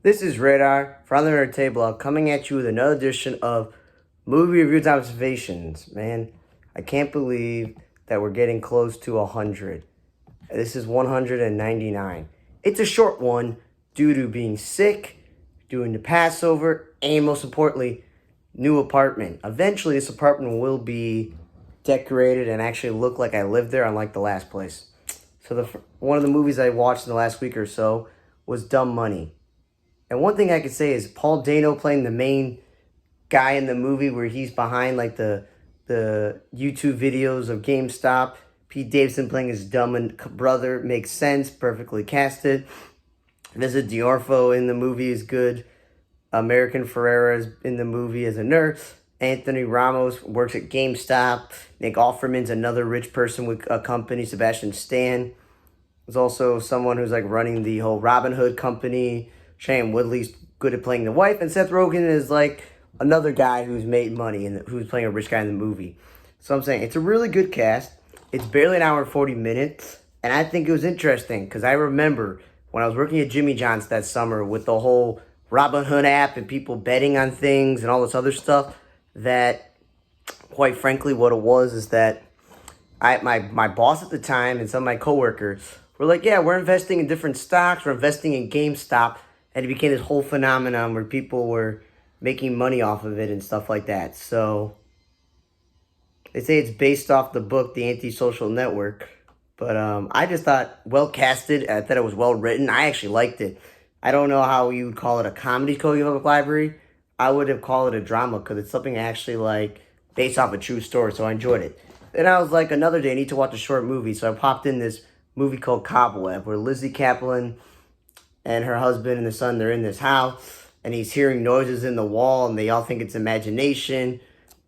This is Radar from the Nerd Table coming at you with another edition of Movie Reviews and Observations. Man, I can't believe that we're getting close to 100. This is 199. It's a short one due to being sick, doing the Passover, and most importantly, new apartment. Eventually, this apartment will be decorated and actually look like I lived there, unlike the last place. So one of the movies I watched in the last week or so was Dumb Money. And one thing I could say is Paul Dano playing the main guy in the movie where he's behind like the YouTube videos of GameStop. Pete Davidson playing his dumb brother makes sense, perfectly casted. Vincent D'Onofrio in the movie is good. American Ferrera is in the movie as a nurse. Anthony Ramos works at GameStop. Nick Offerman's another rich person with a company. Sebastian Stan is also someone who's like running the whole Robin Hood company. Shailene Woodley's good at playing the wife, and Seth Rogen is like another guy who's made money and who's playing a rich guy in the movie. So I'm saying it's a really good cast. It's barely an hour and 40 minutes, and I think it was interesting because I remember when I was working at Jimmy John's that summer with the whole Robinhood app and people betting on things and all this other stuff, that quite frankly what it was is that my boss at the time and some of my coworkers were like, yeah, we're investing in different stocks, we're investing in GameStop. And it became this whole phenomenon where people were making money off of it and stuff like that. So they say it's based off the book, The Antisocial Network. But I just thought well casted. I thought it was well written. I actually liked it. I don't know how you would call it a comedy book library. I would have called it a drama because it's something actually like based off a true story. So I enjoyed it. Then I was like, another day I need to watch a short movie. So I popped in this movie called Cobweb where Lizzie Kaplan and her husband and the son, they're in this house, and he's hearing noises in the wall, and they all think it's imagination.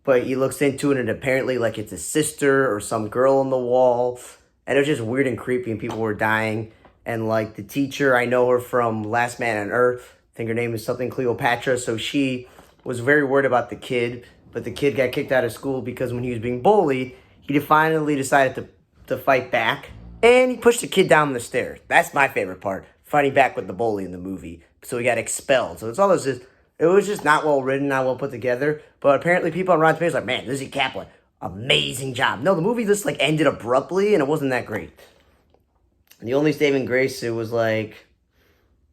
But he looks into it, and apparently, like, it's a sister or some girl on the wall. And it was just weird and creepy, and people were dying. And, like, the teacher, I know her from Last Man on Earth. I think her name is something Cleopatra. So she was very worried about the kid. But the kid got kicked out of school because when he was being bullied, he finally decided to fight back. And he pushed the kid down the stairs. That's my favorite part. Fighting back with the bully in the movie. So he got expelled. So it's all this. It was just not well written, not well put together. But apparently people on Rotten Tomatoes are like, man, Lizzie Kaplan, amazing job. No, the movie just like ended abruptly and it wasn't that great. And the only saving grace, it was like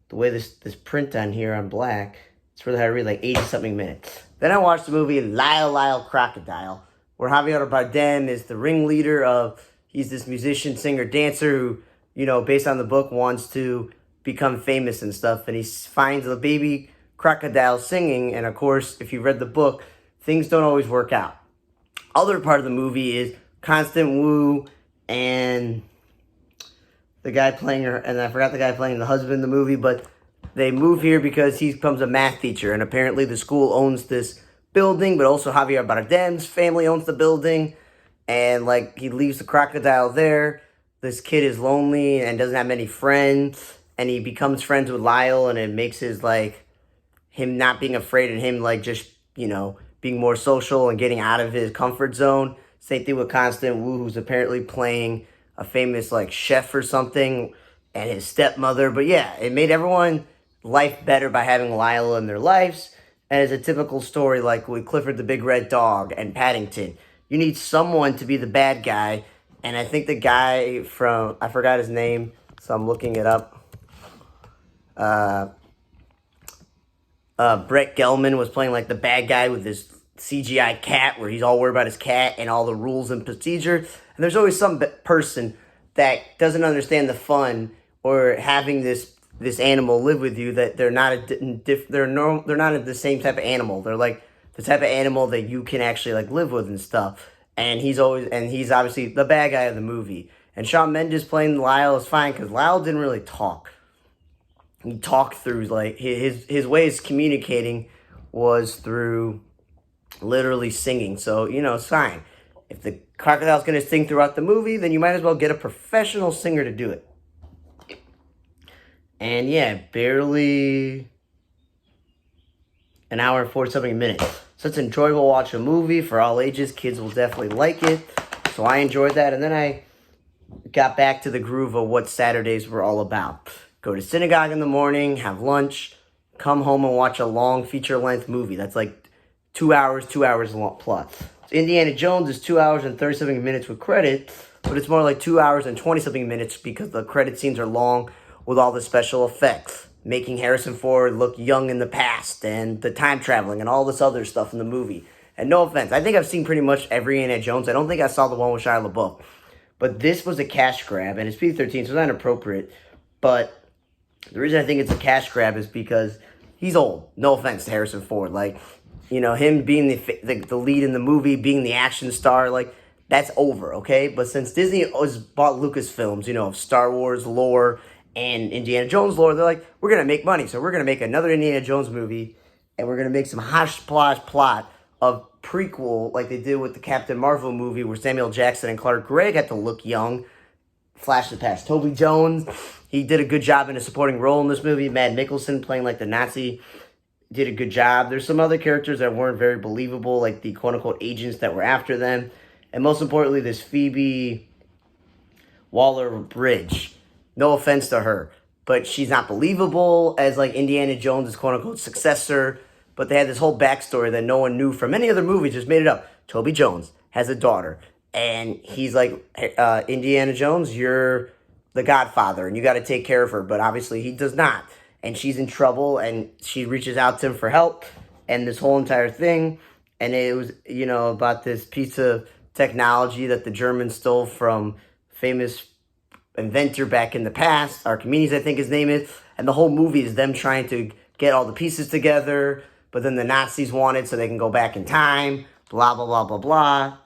the way this print on here on black, it's really hard to read, like 80-something minutes. Then I watched the movie Lyle Crocodile, where Javier Bardem is the ringleader of, he's this musician, singer, dancer who, you know, based on the book, wants to become famous and stuff, and he finds a baby crocodile singing, and of course, if you read the book, things don't always work out. Other part of the movie is Constant Wu and the guy playing her, and I forgot the guy playing the husband in the movie, but they move here because he becomes a math teacher, and apparently the school owns this building, but also Javier Bardem's family owns the building, and like he leaves the crocodile there. This kid is lonely and doesn't have many friends, and he becomes friends with Lyle, and it makes his, like, him not being afraid and him, like, just, you know, being more social and getting out of his comfort zone. Same thing with Constant Wu, who's apparently playing a famous, like, chef or something, and his stepmother. But yeah, it made everyone's life better by having Lyle in their lives. And it's a typical story like with Clifford the Big Red Dog and Paddington. You need someone to be the bad guy, and I think the guy from, I forgot his name, so I'm looking it up. Brett Gelman was playing like the bad guy with this CGI cat where he's all worried about his cat and all the rules and procedure. And there's always some person that doesn't understand the fun or having this animal live with you, that they're not they're not the same type of animal. They're like the type of animal that you can actually like live with and stuff. And he's obviously the bad guy of the movie. And Shawn Mendes playing Lyle is fine because Lyle didn't really talk. He talked through, like, his ways of communicating was through literally singing. So, you know, it's fine. If the crocodile's going to sing throughout the movie, then you might as well get a professional singer to do it. And yeah, barely an hour and 40-something minutes. So it's enjoyable to watch a movie for all ages. Kids will definitely like it. So I enjoyed that. And then I got back to the groove of what Saturdays were all about. Go to synagogue in the morning, have lunch, come home and watch a long feature-length movie that's like 2 hours, 2 hours long plus. So Indiana Jones is 2 hours and 30-something minutes with credit, but it's more like 2 hours and 20-something minutes because the credit scenes are long with all the special effects, making Harrison Ford look young in the past and the time traveling and all this other stuff in the movie. And no offense, I think I've seen pretty much every Indiana Jones. I don't think I saw the one with Shia LaBeouf. But this was a cash grab, and it's PG-13, so it's not inappropriate. But the reason I think it's a cash grab is because he's old. No offense to Harrison Ford. Like, you know, him being the lead in the movie, being the action star, like, that's over, okay? But since Disney has bought Lucasfilms, you know, Star Wars lore and Indiana Jones lore, they're like, we're going to make money. So we're going to make another Indiana Jones movie, and we're going to make some hodgepodge plot of prequel like they did with the Captain Marvel movie where Samuel Jackson and Clark Gregg had to look young. Flash the past. Toby Jones, he did a good job in a supporting role in this movie. Matt Mikkelsen playing like the Nazi did a good job. There's some other characters that weren't very believable, like the quote-unquote agents that were after them. And most importantly, this Phoebe Waller-Bridge. No offense to her, but she's not believable as like Indiana Jones' quote-unquote successor. But they had this whole backstory that no one knew from any other movie, just made it up. Toby Jones has a daughter, and he's like, Indiana Jones, you're the godfather, and you got to take care of her. But obviously he does not, and she's in trouble, and she reaches out to him for help, and this whole entire thing. And it was, you know, about this piece of technology that the Germans stole from famous inventor back in the past, Archimedes, I think his name is. And the whole movie is them trying to get all the pieces together. But then the Nazis want it so they can go back in time, blah, blah, blah, blah, blah.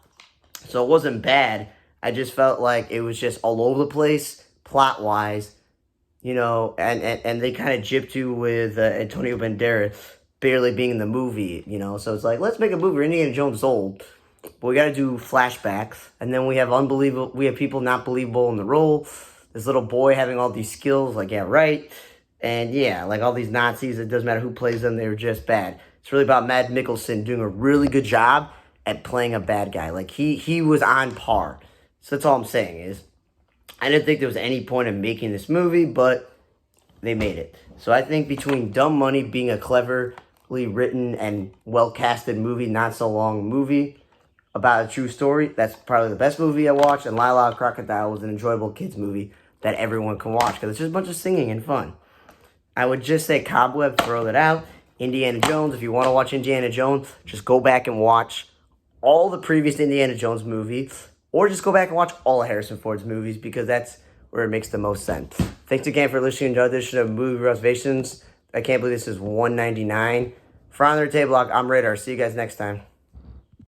So it wasn't bad. I just felt like it was just all over the place, plot-wise, you know, and they kind of gypped you with Antonio Banderas barely being in the movie, you know. So it's like, let's make a movie where Indiana Jones is old, but we got to do flashbacks. And then we have people not believable in the role. This little boy having all these skills, like, yeah, right. And yeah, like all these Nazis, it doesn't matter who plays them, they're just bad. It's really about Matt Mikkelsen doing a really good job at playing a bad guy. Like he was on par. So that's all I'm saying is, I didn't think there was any point in making this movie, but they made it. So I think between Dumb Money being a cleverly written and well-casted movie, not so long movie, about a true story, that's probably the best movie I watched. And Lila Crocodile was an enjoyable kids movie that everyone can watch because it's just a bunch of singing and fun. I would just say Cobweb, throw that out. Indiana Jones, if you want to watch Indiana Jones, just go back and watch all the previous Indiana Jones movies, or just go back and watch all of Harrison Ford's movies because that's where it makes the most sense. Thanks again for listening to another edition of Movie Reservations. I can't believe this is $199. For On the Table Block, I'm Radar. See you guys next time.